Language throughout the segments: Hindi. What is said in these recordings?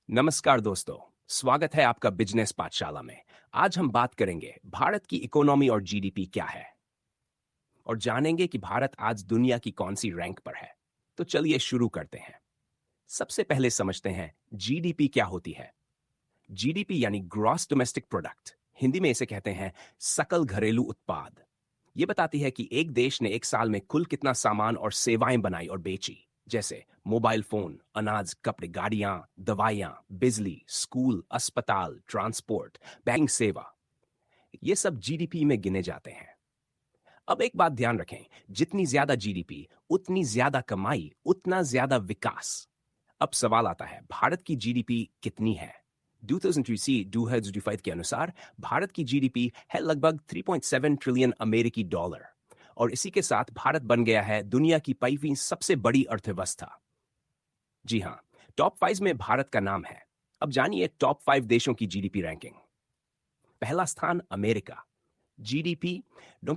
नमस्कार दोस्तों, स्वागत है आपका बिजनेस पाठशाला में। आज हम बात करेंगे भारत की इकोनॉमी और जीडीपी क्या है और जानेंगे कि भारत आज दुनिया की कौन सी रैंक पर है। तो चलिए शुरू करते हैं। सबसे पहले समझते हैं जीडीपी क्या होती है। जीडीपी यानी ग्रॉस डोमेस्टिक प्रोडक्ट, हिंदी में इसे कहते हैं सकल घरेलू उत्पाद। ये बताती है कि एक देश ने एक साल में कुल कितना सामान और सेवाएं बनाई और बेची, जैसे मोबाइल फोन, अनाज, कपड़े, गाड़ियां, दवाइयां, बिजली, स्कूल, अस्पताल, ट्रांसपोर्ट, बैंकिंग सेवा। ये सब जीडीपी में गिने जाते हैं। अब एक बात ध्यान रखें, जितनी ज्यादा जीडीपी उतनी ज्यादा कमाई, उतना ज्यादा विकास। अब सवाल आता है, भारत की जीडीपी कितनी है? 2023 के अनुसार भारत की जीडीपी है लगभग 3.7 ट्रिलियन अमेरिकी डॉलर, और इसी के साथ भारत बन गया है दुनिया की 5वीं सबसे बड़ी अर्थव्यवस्था। जी हाँ, टॉप 5 में भारत का नाम है। अब जानिए टॉप 5 देशों की जीडीपी रैंकिंग। पहला स्थान अमेरिका, जीडीपी।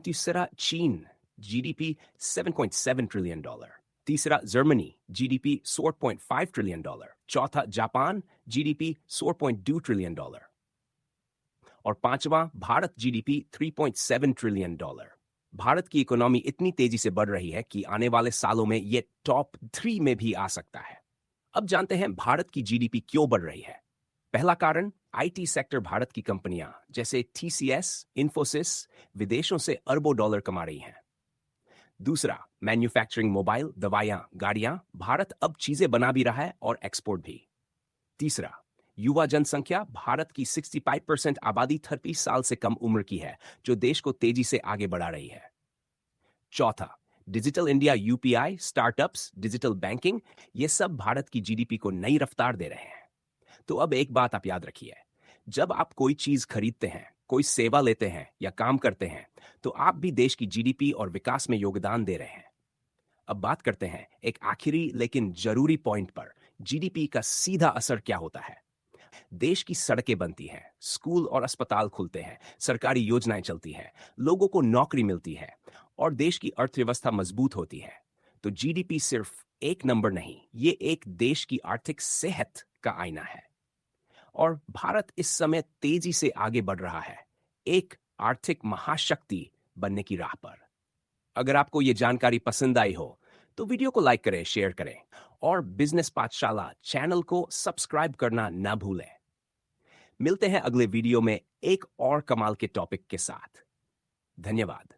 तीसरा चीन, जीडीपी 7.7 ट्रिलियन डॉलर। तीसरा जर्मनी, जीडीपी 4.5 ट्रिलियन डॉलर। चौथा जापान, जीडीपी 4.2 ट्रिलियन डॉलर। और पांचवा Bharat, GDP 3.7 trillion dollar. Bharat की इकोनॉमी इतनी तेजी से बढ़ रही है कि आने वाले सालों में यह टॉप 3 में भी आ सकता है। अब जानते हैं भारत की जीडीपी क्यों बढ़ रही है। पहला कारण, आईटी सेक्टर। भारत की कंपनियां जैसे टीसीएस, इंफोसिस विदेशों से अरबों डॉलर कमा रही हैं। दूसरा, मैन्युफैक्चरिंग, मोबाइल, दवाइयां, गाड़ियां। भारत अब चीजें बना भी रहा है और एक्सपोर्ट भी। तीसरा, युवा जनसंख्या। भारत की 65% आबादी 30 साल से कम उम्र की है, जो देश को तेजी से आगे बढ़ा रही है। चौथा, digital India, UPI, startups, digital banking. ये सब भारत की जीडीपी को नई रफ्तार दे रहे हैं। तो अब एक बात आप याद रखिए, जब आप कोई चीज खरीदते हैं, कोई सेवा लेते हैं या काम करते हैं, तो आप भी देश की जीडीपी और विकास में योगदान दे रहे हैं। अब बात करते हैं एक आखिरी लेकिन जरूरी पॉइंट पर, जीडीपी का सीधा असर क्या होता है। देश की सड़कें बनती हैं, स्कूल और अस्पताल खुलते हैं, सरकारी योजनाएं चलती हैं, लोगों को नौकरी मिलती है और देश की अर्थव्यवस्था मजबूत होती है। तो जीडीपी सिर्फ एक नंबर नहीं, ये एक देश की आर्थिक सेहत का आईना है। और भारत इस समय तेजी से आगे बढ़ रहा है, एक आर्थिक महाशक्ति बनने की राह पर। अगर आपको ये जानकारी पसंद आई हो तो वीडियो को लाइक करें, शेयर करें और बिजनेस पाठशाला चैनल को सब्सक्राइब करना ना भूलें। मिलते हैं अगले वीडियो में एक और कमाल के टॉपिक के साथ। धन्यवाद।